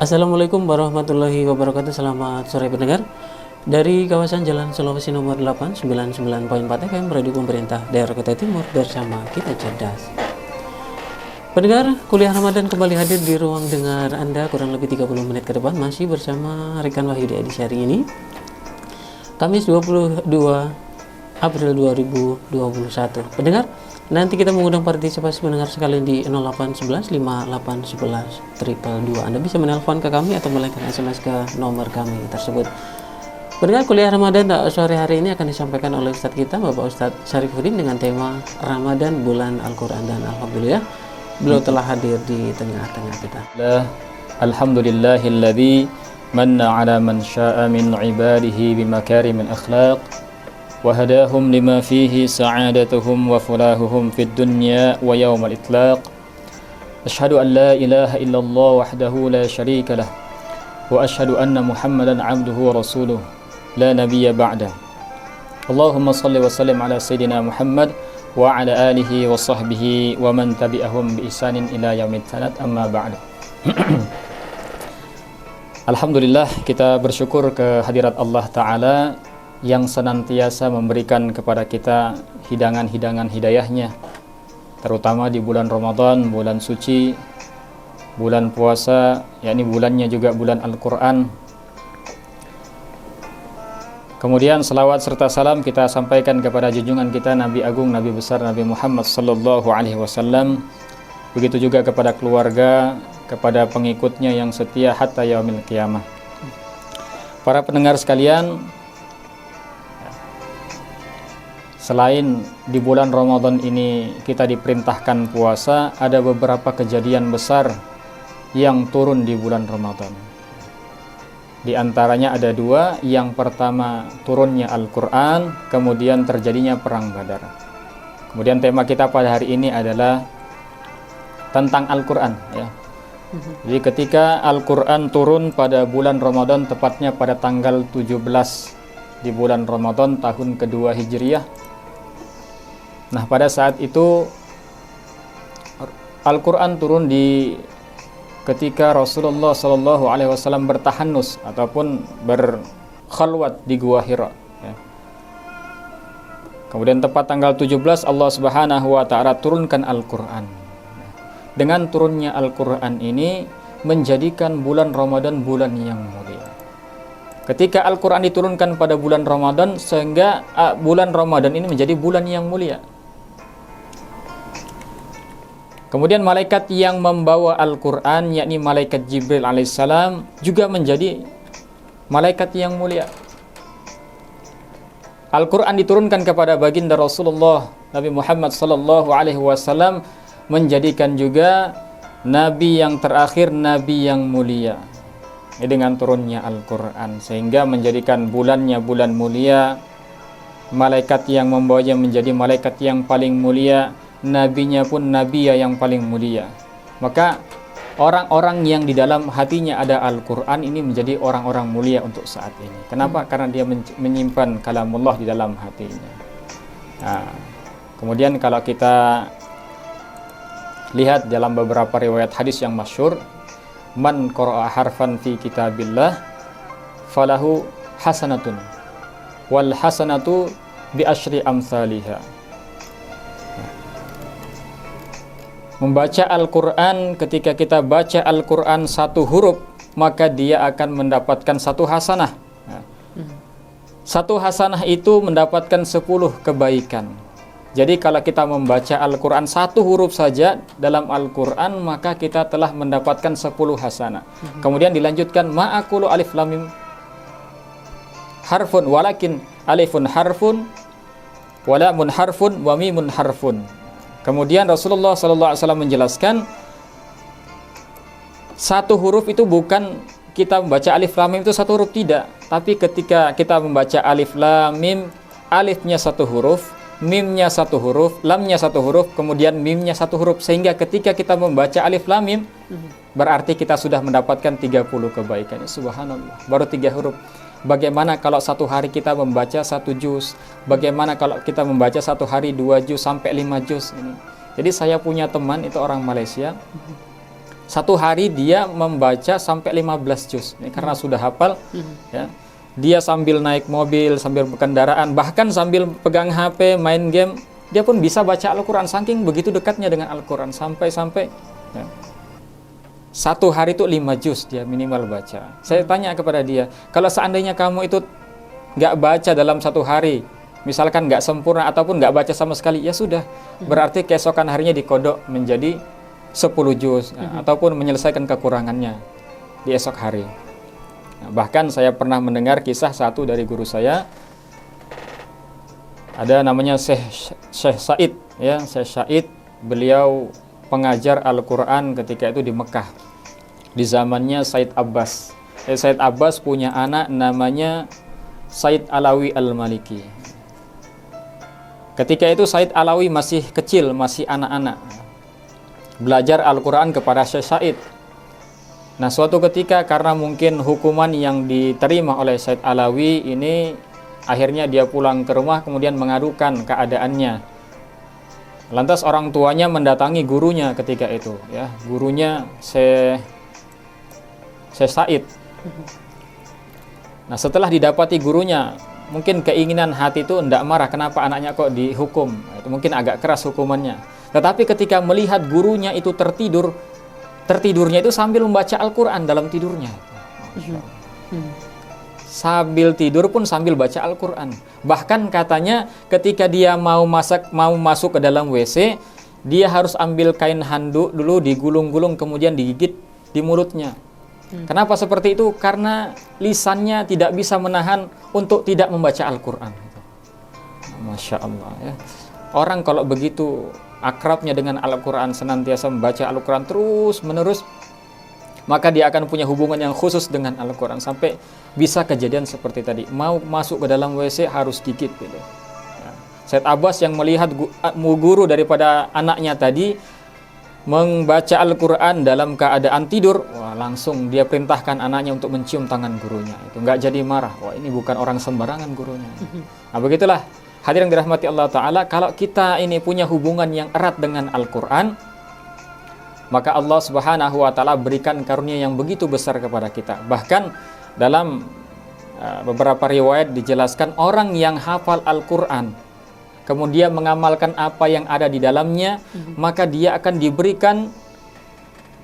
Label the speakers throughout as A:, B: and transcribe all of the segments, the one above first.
A: Assalamualaikum warahmatullahi wabarakatuh. Selamat sore pendengar. Dari kawasan Jalan Sulawesi nomor 8 99.4 FM Radio Pemerintah Daerah Kutai Timur bersama kita cerdas. Pendengar, kuliah Ramadan kembali hadir di ruang dengar Anda kurang lebih 30 menit ke depan, masih bersama Rikan Wahyu di edisi hari ini, Kamis 22 April 2021. Pendengar, nanti kita mengundang partisipasi pendengar sekalian di 0811 5811 222. Anda bisa menelpon ke kami atau melayangkan SMS ke nomor kami tersebut. Pendengar, kuliah Ramadan sore hari ini akan disampaikan oleh Ustadz kita, Bapak Ustadz Syarifuddin, dengan tema Ramadan Bulan Al-Quran, dan alhamdulillah beliau telah hadir di tengah-tengah kita.
B: Alhamdulillahilladzi manna ala man syaa min ibadihi bimakarimil akhlaq wa hadahum lima fihi sa'adatuhum wa fulahuhum fid dunya wa yawmal itlaq. Asyhadu an la ilaha illallah wahdahu la syarika lah wa asyhadu anna Muhammadan abduhu wa rasuluh la nabiyya ba'da. Allahumma salli wa sallim ala sayyidina Muhammad wa ala alihi wa sahbihi wa man tabi'ahum bi ihsanin ila yaumil tanad, amma ba'du. Alhamdulillah, kita bersyukur kehadirat Allah Ta'ala yang senantiasa memberikan kepada kita hidangan-hidangan hidayahnya, terutama di bulan Ramadan, bulan suci, bulan puasa, yakni bulannya juga bulan Al-Quran. Kemudian salawat serta salam kita sampaikan kepada junjungan kita Nabi Agung, Nabi besar, Nabi Muhammad sallallahu alaihi wasallam. Begitu juga kepada keluarga, kepada pengikutnya yang setia hatta yaumil qiyamah. Para pendengar sekalian, selain di bulan Ramadan ini kita diperintahkan puasa, ada beberapa kejadian besar yang turun di bulan Ramadan. Di antaranya ada dua. Yang pertama, turunnya Al-Quran, kemudian terjadinya Perang Badar. Kemudian tema kita pada hari ini adalah tentang Al-Quran, ya. Jadi ketika Al-Quran turun pada bulan Ramadan, tepatnya pada tanggal 17 di bulan Ramadan tahun kedua Hijriyah. Nah, pada saat itu Al-Quran turun ketika Rasulullah SAW bertahanus ataupun berkhalwat di Gua Hira, ya. Kemudian tepat tanggal 17 Allah Subhanahu wa Ta'ala turunkan Al-Quran. Dengan turunnya Al-Quran ini menjadikan bulan Ramadan bulan yang mulia. Ketika Al-Quran diturunkan pada bulan Ramadan, sehingga bulan Ramadan ini menjadi bulan yang mulia. Kemudian malaikat yang membawa Al-Quran, yakni malaikat Jibril alaihissalam, juga menjadi malaikat yang mulia. Al-Quran diturunkan kepada baginda Rasulullah Nabi Muhammad sallallahu alaihi wasallam, menjadikan juga Nabi yang terakhir, Nabi yang mulia. Dengan turunnya Al-Quran, sehingga menjadikan bulannya bulan mulia, malaikat yang membawanya menjadi malaikat yang paling mulia, nabinya pun nabi yang paling mulia. Maka orang-orang yang di dalam hatinya ada Al-Quran ini menjadi orang-orang mulia untuk saat ini. Kenapa? Karena dia menyimpan kalamullah di dalam hatinya. Nah, kemudian kalau kita lihat dalam beberapa riwayat hadis yang masyhur, man qara'a harfan fi kitabillah falahu hasanatun wal hasanatu bi asyri amsalihha. Membaca Al-Quran, ketika kita baca Al-Quran satu huruf, maka dia akan mendapatkan satu hasanah. Satu hasanah itu mendapatkan 10 kebaikan. Jadi kalau kita membaca Al-Quran satu huruf saja dalam Al-Quran, maka kita telah mendapatkan 10 hasanah. Kemudian dilanjutkan, ma'akulu alif lamim harfun walakin alifun harfun walamun harfun wa mimun harfun. Kemudian Rasulullah SAW menjelaskan, satu huruf itu bukan kita membaca alif lam mim itu satu huruf, tidak. Tapi ketika kita membaca alif lam mim, alifnya satu huruf, mimnya satu huruf, lamnya satu huruf, kemudian mimnya satu huruf. Sehingga ketika kita membaca alif lam mim, berarti kita sudah mendapatkan 30 kebaikan. Subhanallah, baru 3 huruf. Bagaimana kalau satu hari kita membaca 1 juz? Bagaimana kalau kita membaca satu hari 2 juz sampai 5 juz ini? Jadi saya punya teman itu orang Malaysia. Satu hari dia membaca sampai 15 juz. Ini karena sudah hafal, ya. Dia sambil naik mobil, sambil berkendaraan, bahkan sambil pegang HP, main game, dia pun bisa baca Al-Quran. Saking begitu dekatnya dengan Al-Quran. Sampai-sampai ya, satu hari itu 5 juz dia minimal baca. Saya tanya kepada dia, kalau seandainya kamu itu nggak baca dalam satu hari, misalkan nggak sempurna ataupun nggak baca sama sekali, ya sudah. Berarti keesokan harinya dikodok menjadi 10 juz, ataupun menyelesaikan kekurangannya di esok hari. Nah, bahkan saya pernah mendengar kisah satu dari guru saya, ada namanya Syekh Said, ya, Syekh Said. Beliau pengajar Al-Quran ketika itu di Mekah, di zamannya Said Abbas. Said Abbas punya anak namanya Said Alawi Al-Maliki. Ketika itu Said Alawi masih kecil, masih anak-anak, belajar Al-Quran kepada Syekh Said. Nah, suatu ketika karena mungkin hukuman yang diterima oleh Said Alawi ini, akhirnya dia pulang ke rumah kemudian mengadukan keadaannya. Lantas orang tuanya mendatangi gurunya ketika itu, ya, gurunya Syekh Said. Nah, setelah didapati gurunya, mungkin keinginan hati itu tidak marah, kenapa anaknya kok dihukum. Itu mungkin agak keras hukumannya. Tetapi ketika melihat gurunya itu tertidurnya itu sambil membaca Al-Quran dalam tidurnya. Sambil tidur pun sambil baca Al-Quran. Bahkan katanya ketika dia mau masuk ke dalam WC, dia harus ambil kain handuk dulu, digulung-gulung, kemudian digigit di mulutnya. Kenapa seperti itu? Karena lisannya tidak bisa menahan untuk tidak membaca Al-Quran. Masya Allah, ya. Orang kalau begitu akrabnya dengan Al-Quran, senantiasa membaca Al-Quran terus-menerus, maka dia akan punya hubungan yang khusus dengan Al-Quran. Sampai bisa kejadian seperti tadi, mau masuk ke dalam WC harus gigit gitu. Ya. Said Abbas yang melihat guru daripada anaknya tadi membaca Al-Quran dalam keadaan tidur, wah, langsung dia perintahkan anaknya untuk mencium tangan gurunya. Itu nggak jadi marah, wah ini bukan orang sembarangan gurunya. Nah, begitulah hadirin dirahmati Allah Ta'ala, kalau kita ini punya hubungan yang erat dengan Al-Quran, maka Allah Subhanahu wa Ta'ala berikan karunia yang begitu besar kepada kita. Bahkan dalam beberapa riwayat dijelaskan, orang yang hafal Al-Quran kemudian mengamalkan apa yang ada di dalamnya, maka dia akan diberikan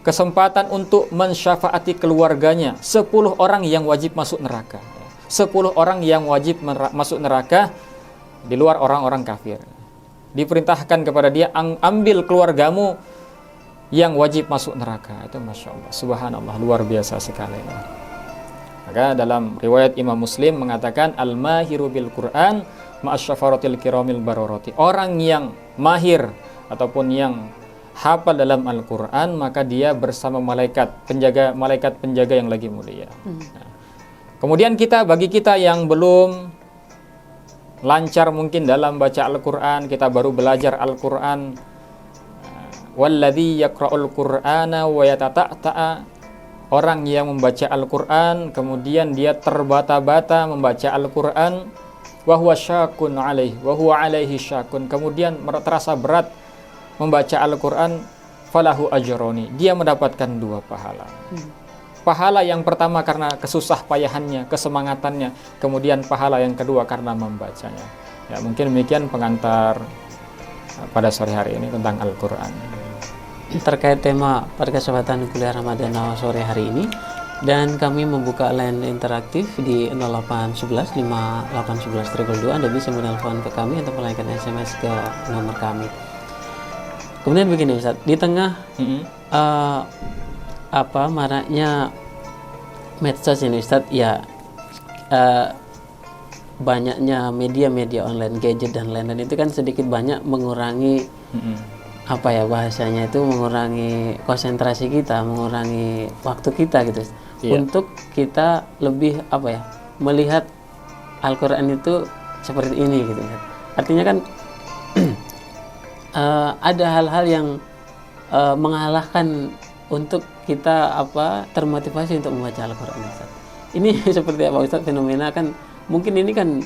B: kesempatan untuk mensyafaati keluarganya 10 orang yang wajib masuk neraka. 10 orang yang wajib masuk neraka di luar orang-orang kafir. Diperintahkan kepada dia, ambil keluargamu yang wajib masuk neraka. Itu Masya Allah, subhanallah, luar biasa sekali. Maka dalam riwayat Imam Muslim mengatakan, al-mahiru bil Quran ma'asyafaratil kiramil barorati. Orang yang mahir ataupun yang hafal dalam Al-Quran, maka dia bersama malaikat penjaga yang lagi mulia. Nah, kemudian bagi kita yang belum lancar mungkin dalam baca Al-Quran, kita baru belajar Al-Quran, walladzi yaqra'ul Qur'ana wa yatata'ta'a, orang yang membaca Al-Quran kemudian dia terbata-bata membaca Al-Quran, wa huwa syakun alaihi wa huwa alaihi syakun, kemudian terasa berat membaca Al-Quran, falahu ajroni, dia mendapatkan 2 pahala. Pahala yang pertama karena kesusah payahannya, kesemangatannya, kemudian pahala yang kedua karena membacanya. Ya, mungkin demikian pengantar pada sore hari ini tentang Al-Quran.
A: Terkait tema pada kesempatan kuliah Ramadan sore hari ini, dan kami membuka line interaktif di 0811 5811 222. Anda bisa menelpon ke kami atau melayangkan SMS ke nomor kami. Kemudian begini Ustaz, di tengah maraknya medsos ini Ustaz, ya, banyaknya media-media online, gadget dan lain-lain itu kan sedikit banyak mengurangi bahasanya itu mengurangi konsentrasi kita, mengurangi waktu kita gitu. Untuk kita lebih melihat Al-Quran itu seperti ini gitu. Artinya kan ada hal-hal yang mengalahkan untuk kita termotivasi untuk membaca Al-Quran. Ini seperti apa Ustaz, fenomena kan mungkin ini kan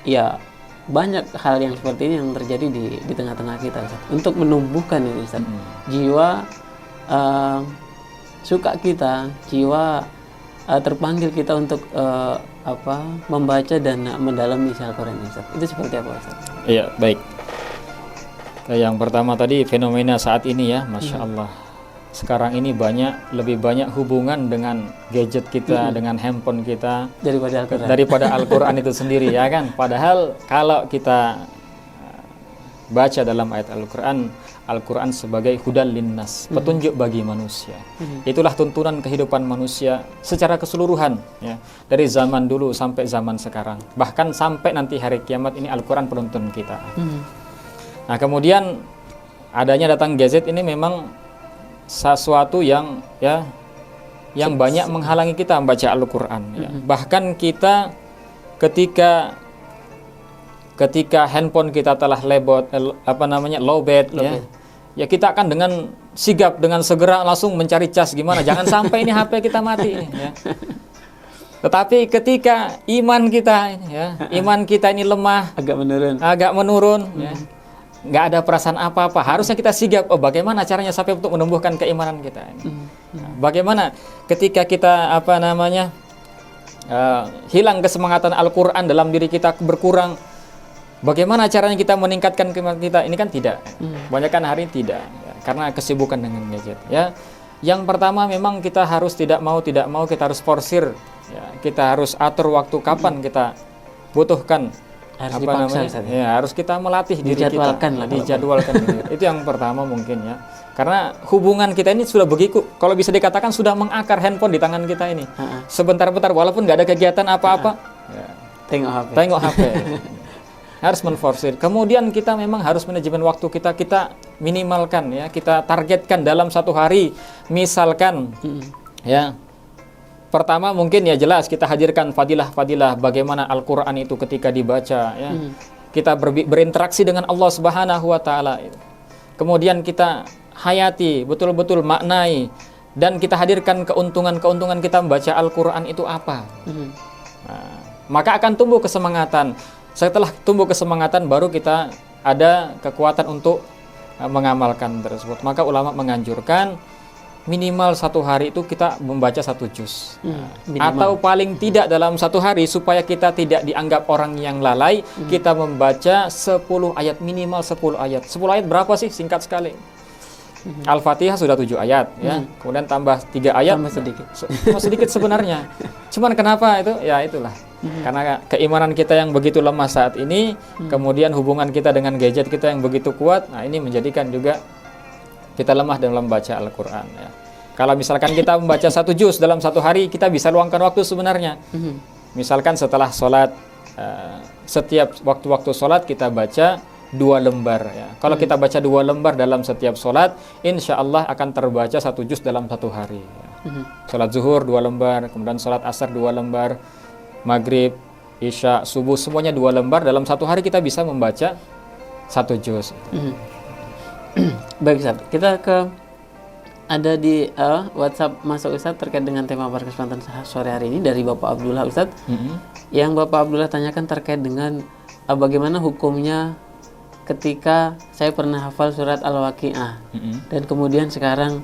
A: ya banyak hal yang seperti ini yang terjadi di tengah-tengah kita Ustaz. Untuk menumbuhkan ini Ustaz, jiwa suka kita, jiwa terpanggil kita untuk membaca dan mendalami isi Al-Quran, Ustaz. Itu seperti apa, Ustaz?
B: Iya, baik. Yang pertama tadi fenomena saat ini ya, Masya Allah. Sekarang ini lebih banyak hubungan dengan gadget kita, dengan handphone kita daripada Al-Quran itu sendiri, ya kan? Padahal kalau kita baca dalam ayat Al-Quran sebagai hudal linnas, petunjuk bagi manusia. Itulah tuntunan kehidupan manusia secara keseluruhan, ya, dari zaman dulu sampai zaman sekarang. Bahkan sampai nanti hari kiamat ini Al-Quran penuntun kita. Nah, kemudian adanya datang gadget ini memang sesuatu yang banyak menghalangi kita membaca Al-Quran. Ya. Bahkan kita ketika handphone kita telah lowbat, ya kita akan dengan sigap, dengan segera langsung mencari cas gimana, jangan sampai ini HP kita mati. Ya. Tetapi ketika iman kita ini lemah, agak menurun, ya, nggak ada perasaan apa-apa, harusnya kita sigap, bagaimana caranya sampai untuk menumbuhkan keimanan kita ini. Bagaimana ketika kita hilang kesemangatan Al-Quran dalam diri kita berkurang, bagaimana caranya kita meningkatkan keimanan kita? Ini kan tidak, kebanyakan hari tidak, ya, karena kesibukan dengan gadget. Ya, yang pertama memang kita harus tidak mau kita harus forsir, ya, kita harus atur waktu kapan kita butuhkan. Harus kita melatih diri kita, dijadwalkan. Itu yang pertama mungkin, ya, karena hubungan kita ini sudah begitu, kalau bisa dikatakan sudah mengakar handphone di tangan kita ini. Sebentar-bentar walaupun nggak ada kegiatan apa-apa, tengok HP. Harus menforsir. Kemudian kita memang harus manajemen waktu kita minimalkan, ya, kita targetkan dalam satu hari, misalkan ya, pertama mungkin ya jelas kita hadirkan fadilah-fadilah bagaimana Al-Quran itu ketika dibaca, ya. Kita berinteraksi dengan Allah Subhanahu wa taala. Kemudian kita hayati, betul-betul maknai, dan kita hadirkan keuntungan-keuntungan kita membaca Al-Quran itu apa. Nah, maka akan tumbuh kesemangatan. Setelah tumbuh kesemangatan baru kita ada kekuatan untuk mengamalkan tersebut. Maka ulama menganjurkan minimal satu hari itu kita membaca 1 juz, atau paling tidak dalam satu hari supaya kita tidak dianggap orang yang lalai, kita membaca 10 ayat, minimal 10 ayat. 10 ayat berapa sih? Singkat sekali. Al-Fatihah sudah 7 ayat, ya. Kemudian tambah 3 ayat, sedikit sebenarnya. Cuman kenapa itu? Ya itulah. Karena keimanan kita yang begitu lemah saat ini, kemudian hubungan kita dengan gadget kita yang begitu kuat, nah ini menjadikan juga kita lemah dalam membaca Al-Quran, ya. Kalau misalkan kita membaca 1 juz dalam satu hari, kita bisa luangkan waktu sebenarnya. Misalkan setelah sholat, setiap waktu-waktu sholat kita baca 2 lembar, ya. Kalau kita baca 2 lembar dalam setiap sholat, insya Allah akan terbaca 1 juz dalam satu hari, ya. Sholat zuhur 2 lembar, kemudian sholat asar 2 lembar, maghrib, isya, subuh, semuanya 2 lembar. Dalam satu hari kita bisa membaca 1 juz.
A: Baik, Ustaz, kita ada di WhatsApp masuk, Ustaz, terkait dengan tema pada kesempatan sore hari ini dari Bapak Abdullah, Ustaz. Yang Bapak Abdullah tanyakan terkait dengan bagaimana hukumnya ketika saya pernah hafal surat Al-Waqi'ah, dan kemudian sekarang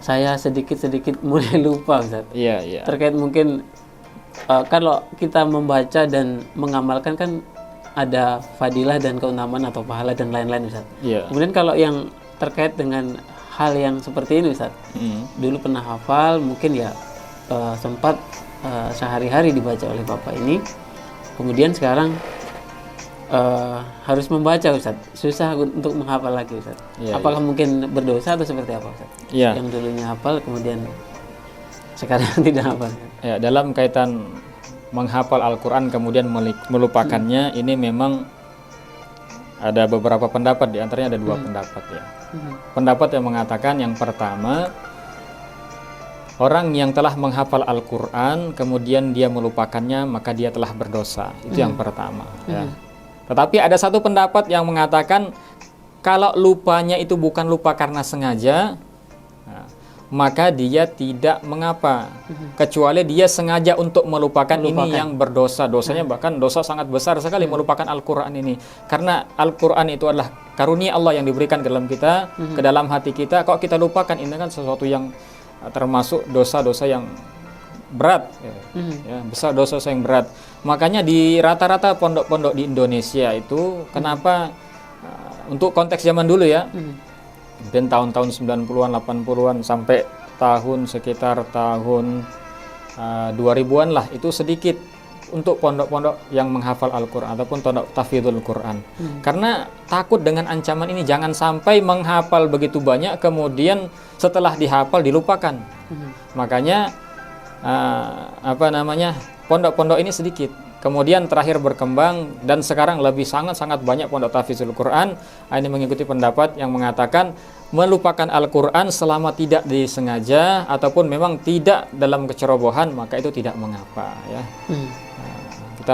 A: saya sedikit-sedikit mulai lupa, Ustaz. Terkait mungkin kalau kita membaca dan mengamalkan kan ada fadilah dan keutamaan atau pahala dan lain-lain, Ustaz. Kemudian kalau yang terkait dengan hal yang seperti ini, Ustaz, dulu pernah hafal, mungkin ya sempat sehari-hari dibaca oleh Bapak ini, kemudian sekarang harus membaca, Ustaz, susah untuk menghafal lagi, Ustaz. Apakah mungkin berdosa atau seperti apa, Ustaz? Yang dulunya hafal kemudian sekarang tidak hafal.
B: Ya, dalam kaitan menghafal Al-Quran kemudian melupakannya, ini memang ada beberapa pendapat, di antaranya ada 2 pendapat, ya. Pendapat yang mengatakan yang pertama, orang yang telah menghafal Al-Quran kemudian dia melupakannya, maka dia telah berdosa. Itu yang pertama, ya. Tetapi ada satu pendapat yang mengatakan kalau lupanya itu bukan lupa karena sengaja, maka dia tidak mengapa, kecuali dia sengaja untuk melupakan. Ini yang berdosa, dosanya bahkan dosa sangat besar sekali, melupakan Al-Quran ini. Karena Al-Quran itu adalah karunia Allah yang diberikan ke dalam kita, ke dalam hati kita. Kalau kita lupakan, ini kan sesuatu yang termasuk dosa-dosa yang berat, ya, besar dosa-dosa yang berat. Makanya di rata-rata pondok-pondok di Indonesia itu kenapa untuk konteks zaman dulu ya, mungkin tahun-tahun 90-an, 80-an sampai sekitar tahun 2000-an lah, itu sedikit untuk pondok-pondok yang menghafal Al-Quran ataupun pondok tahfidzul Quran. Karena takut dengan ancaman ini, jangan sampai menghafal begitu banyak kemudian setelah dihafal dilupakan. Makanya pondok-pondok ini sedikit. Kemudian terakhir berkembang dan sekarang lebih sangat-sangat banyak pondok tahfidzul Quran. Ini mengikuti pendapat yang mengatakan melupakan Al-Quran selama tidak disengaja ataupun memang tidak dalam kecerobohan, maka itu tidak mengapa ya.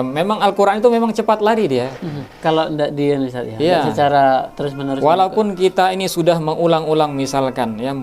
B: Memang Al-Quran itu memang cepat lari dia.
A: Kalau tidak dia Ustaz ya, secara terus-menerus.
B: Walaupun kita ini sudah mengulang-ulang misalkan ya,